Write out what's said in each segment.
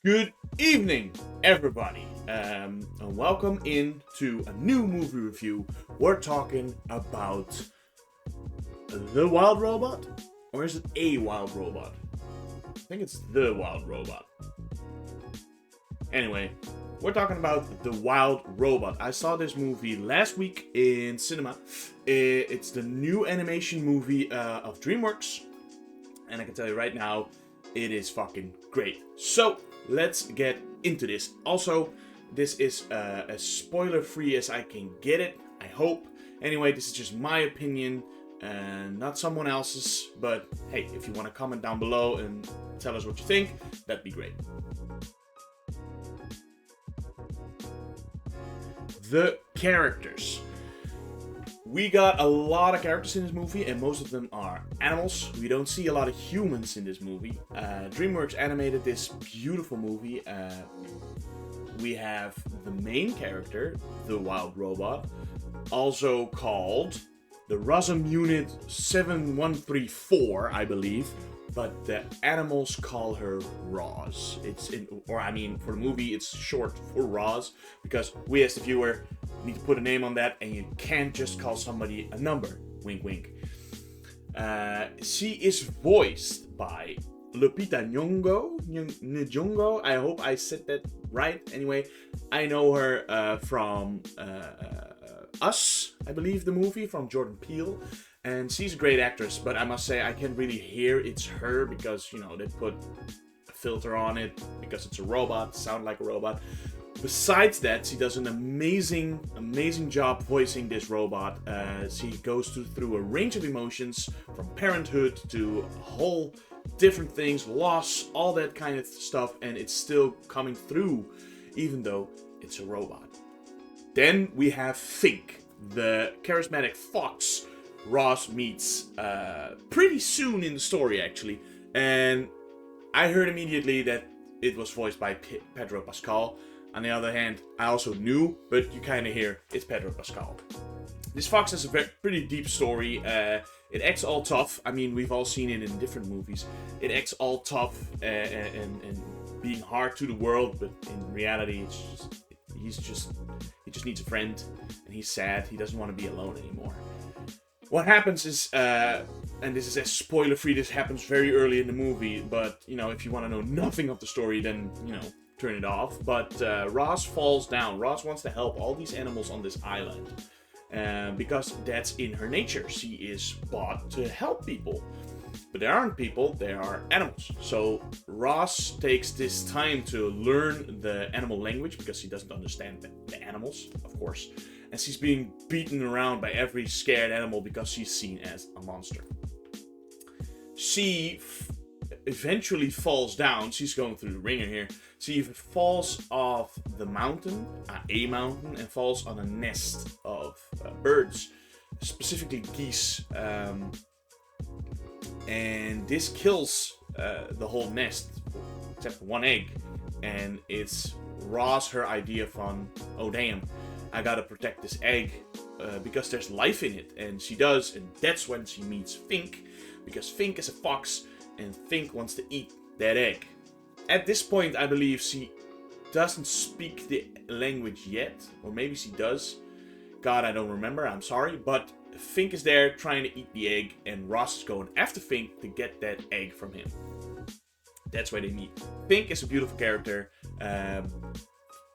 Good evening, everybody, and welcome into a new movie review. We're talking about The Wild Robot, or is it A Wild Robot? I think it's The Wild Robot. Anyway, we're talking about The Wild Robot. I saw this movie last week in cinema. It's the new animation movie of Dreamworks, and I can tell you right now, it is fucking great. So, let's get into this. Also, this is as spoiler-free as I can get it, I hope. Anyway, this is just my opinion, and not someone else's. But hey, if you want to comment down below and tell us what you think, that'd be great. The characters. We got a lot of characters in this movie, and most of them are animals. We don't see a lot of humans in this movie. Dreamworks animated this beautiful movie. We have the main character, the Wild Robot, also called the ROZZUM Unit 7134, I believe. But the animals call her Roz. For the movie, it's short for Roz, because we as the viewer need to put a name on that, and you can't just call somebody a number. Wink, wink. She is voiced by Lupita Nyong'o. I hope I said that right. Anyway, I know her from Us, I believe, the movie from Jordan Peele. And she's a great actress, but I must say I can't really hear it's her because, they put a filter on it because it's a robot, sound like a robot. Besides that, she does an amazing job voicing this robot. She goes through a range of emotions, from parenthood to whole different things, loss, all that kind of stuff, and it's still coming through, even though it's a robot. Then we have Fink, the charismatic fox Roz meets pretty soon in the story, actually. And I heard immediately that it was voiced by Pedro Pascal. On the other hand, I also knew, but you kind of hear it's Pedro Pascal. This fox has a pretty deep story. It acts all tough. I mean, we've all seen it in different movies. It acts all tough and being hard to the world, but in reality, he just needs a friend, and he's sad. He doesn't want to be alone anymore. What happens is, and this is as spoiler-free, this happens very early in the movie, but, if you want to know nothing of the story, then, turn it off. But Roz falls down. Roz wants to help all these animals on this island, because that's in her nature. She is bought to help people. But there aren't people, there are animals. So Roz takes this time to learn the animal language, because she doesn't understand the animals, of course. And she's being beaten around by every scared animal because she's seen as a monster. She eventually falls down. She's going through the ringer here. She falls off the mountain, a mountain, and falls on a nest of birds, specifically geese. And this kills the whole nest, except for one egg. And it's Roz, her idea from, oh damn, I gotta protect this egg because there's life in it. And she does, and that's when she meets Fink, because Fink is a fox, and Fink wants to eat that egg. At this point, I believe she doesn't speak the language yet, or maybe she does. God, I don't remember, I'm sorry, but Fink is there trying to eat the egg, and Roz is going after Fink to get that egg from him. That's why they meet. Fink is a beautiful character.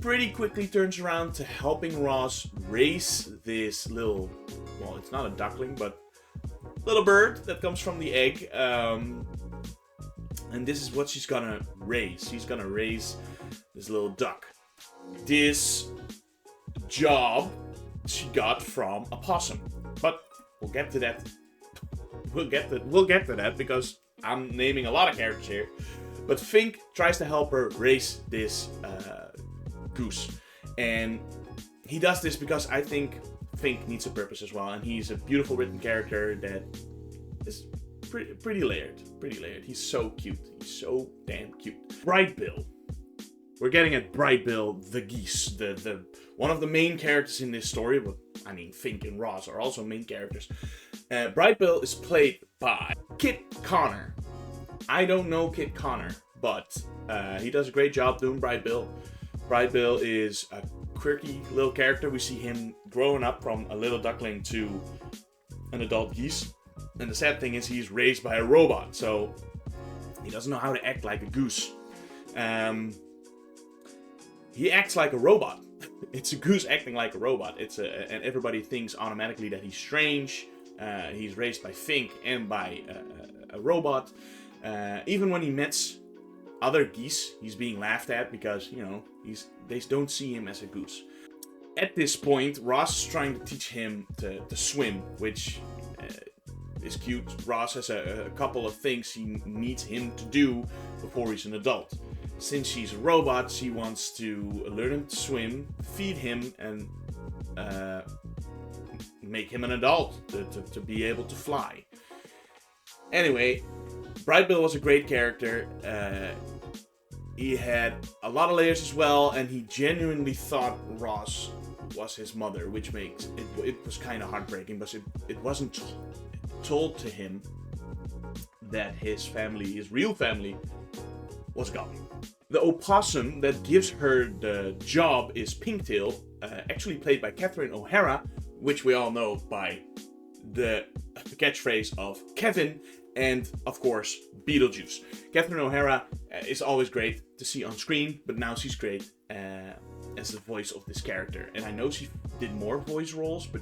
Pretty quickly turns around to helping Roz raise this little, well, it's not a duckling, but little bird that comes from the egg. And this is what she's gonna raise. She's gonna raise this little duck. This job she got from a possum. But we'll get to that. We'll get to that because I'm naming a lot of characters here. But Fink tries to help her raise this goose. And he does this because I think Fink needs a purpose as well. And he's a beautiful written character that is pretty layered. He's so cute. He's so damn cute. Bright Bill. We're getting at Bright Bill, the geese. The one of the main characters in this story. But I mean, Fink and Roz are also main characters. Bright Bill is played by Kit Connor. I don't know Kit Connor, but he does a great job doing Bright Bill. Bright Bill is a quirky little character. We see him growing up from a little duckling to an adult geese. And the sad thing is he's raised by a robot, so he doesn't know how to act like a goose. He acts like a robot. It's a goose acting like a robot. And everybody thinks automatically that he's strange. He's raised by Fink and by a robot. Even when he meets other geese, he's being laughed at because, you know, they don't see him as a goose. At this point, Ross is trying to teach him to swim, which is cute. Ross has a couple of things he needs him to do before he's an adult. Since she's a robot, she wants to learn him to swim, feed him, and make him an adult to be able to fly. Anyway, Bright Bill was a great character. He had a lot of layers as well, and he genuinely thought Ross was his mother, which makes it was kind of heartbreaking, but it wasn't told to him that his real family, was gone. The opossum that gives her the job is Pinktail, actually played by Catherine O'Hara, which we all know by the catchphrase of Kevin and, of course, Beetlejuice. Catherine O'Hara is always great to see on screen, but now she's great as the voice of this character. And I know she did more voice roles, but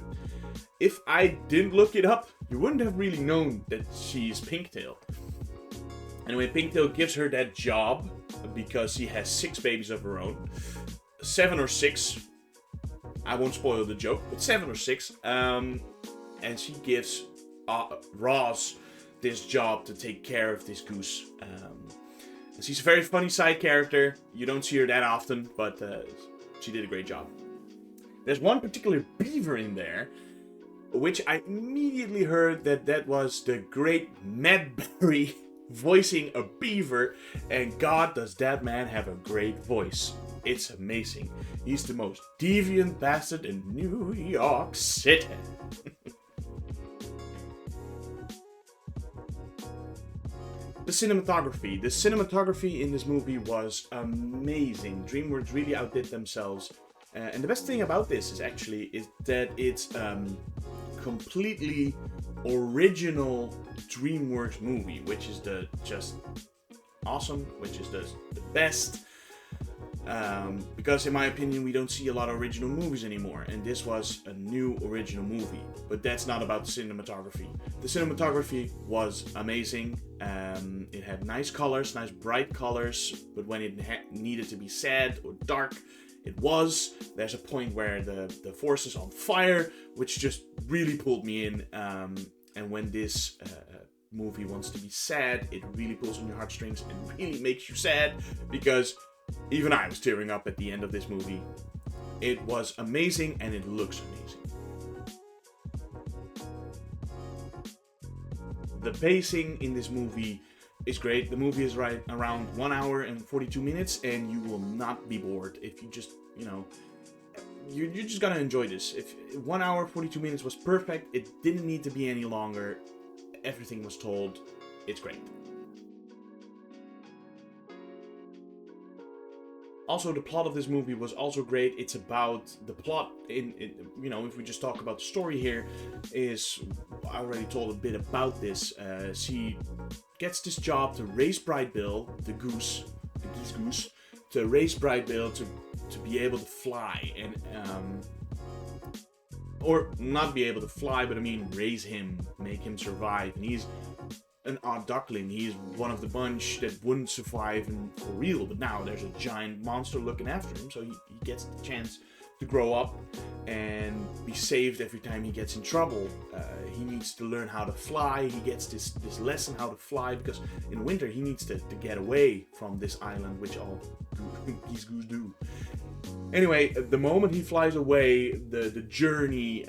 if I didn't look it up, you wouldn't have really known that she's Pinktail. Anyway, Pinktail gives her that job because she has 6 babies of her own. 7 or 6. I won't spoil the joke, but 7 or 6. And she gives Ross this job to take care of this goose. And she's a very funny side character. You don't see her that often, but she did a great job. There's one particular beaver in there, which I immediately heard that was the great Matt Berry voicing a beaver, and God, does that man have a great voice. It's amazing. He's the most deviant bastard in New York City. The cinematography. The cinematography in this movie was amazing. Dreamworks really outdid themselves. And the best thing about this is that it's completely original Dreamworks movie, which is just awesome, which is the best. Because in my opinion, we don't see a lot of original movies anymore, and this was a new original movie. But that's not about the cinematography. The cinematography was amazing. It had nice colors, nice bright colors, but when it needed to be sad or dark, it was. There's a point where the forest is on fire, which just really pulled me in. And when this movie wants to be sad, it really pulls on your heartstrings and really makes you sad, because even I was tearing up at the end of this movie. It was amazing, and it looks amazing. The pacing in this movie is great. The movie is right around 1 hour and 42 minutes, and you will not be bored if you just, you're just gonna enjoy this. If 1 hour 42 minutes was perfect, it didn't need to be any longer. Everything was told. It's great. Also, the plot of this movie was also great. It's about the plot if we just talk about the story here, is I already told a bit about this. She gets this job to raise Bright Bill, the geese goose, to raise Bright Bill to be able to fly, and or not be able to fly, but I mean raise him, make him survive. And he's an odd duckling. He's one of the bunch that wouldn't survive for real, but now there's a giant monster looking after him, so he gets the chance to grow up and be saved every time he gets in trouble. He needs to learn how to fly. He gets this lesson how to fly, because in winter he needs to get away from this island, which all geese do. Anyway, the moment he flies away, the journey,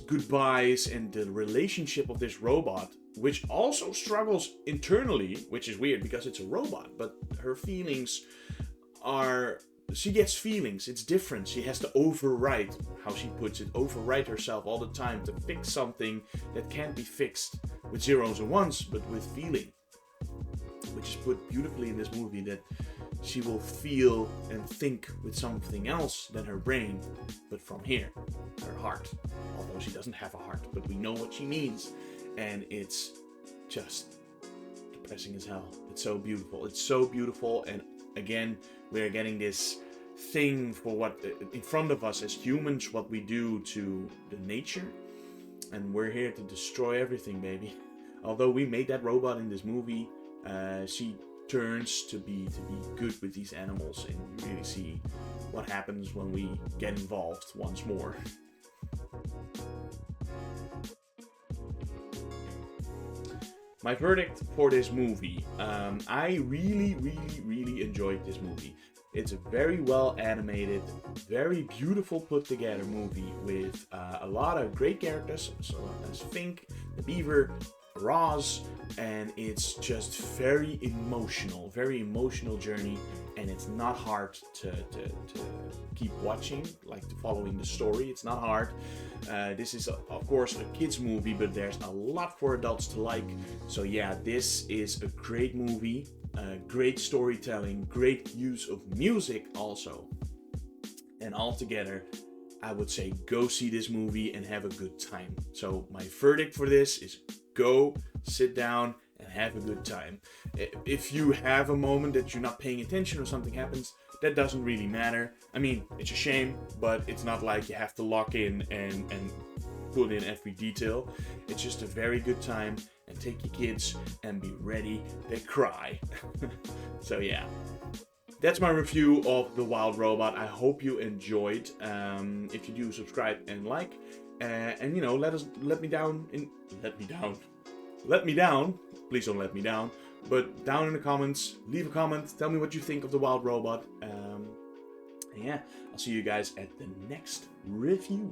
goodbyes, and the relationship of this robot, which also struggles internally, which is weird because it's a robot, but her feelings are... She gets feelings, it's different. She has to overwrite, how she puts it, overwrite herself all the time to fix something that can't be fixed with zeros and ones, but with feeling. which is put beautifully in this movie, that she will feel and think with something else than her brain, but from here, her heart. Although she doesn't have a heart, but we know what she means, and it's just depressing as hell. It's so beautiful. It's so beautiful, and again, we're getting this thing for what in front of us as humans, what we do to the nature, and we're here to destroy everything, baby. Although we made that robot in this movie, she turns to be good with these animals, and you really see what happens when we get involved once more. My verdict for this movie, I really enjoyed this movie. It's a very well animated, very beautiful put together movie with a lot of great characters, so as Fink, the beaver, Roz, and it's just very emotional journey, and it's not hard to keep watching, like following the story. It's not hard. This is of course a kids movie, but there's a lot for adults to like. So yeah, this is a great movie, great storytelling, great use of music also, and altogether I would say go see this movie and have a good time. So my verdict for this is go sit down and have a good time. If you have a moment that you're not paying attention or something happens, that doesn't really matter. I mean, it's a shame, but it's not like you have to lock in and put in every detail. It's just a very good time, and take your kids and be ready to cry. So yeah, that's my review of The Wild Robot. I hope you enjoyed. If you do, subscribe and like. And you know, let me down. Please don't let me down. But down in the comments, leave a comment. Tell me what you think of The Wild Robot. And yeah, I'll see you guys at the next review.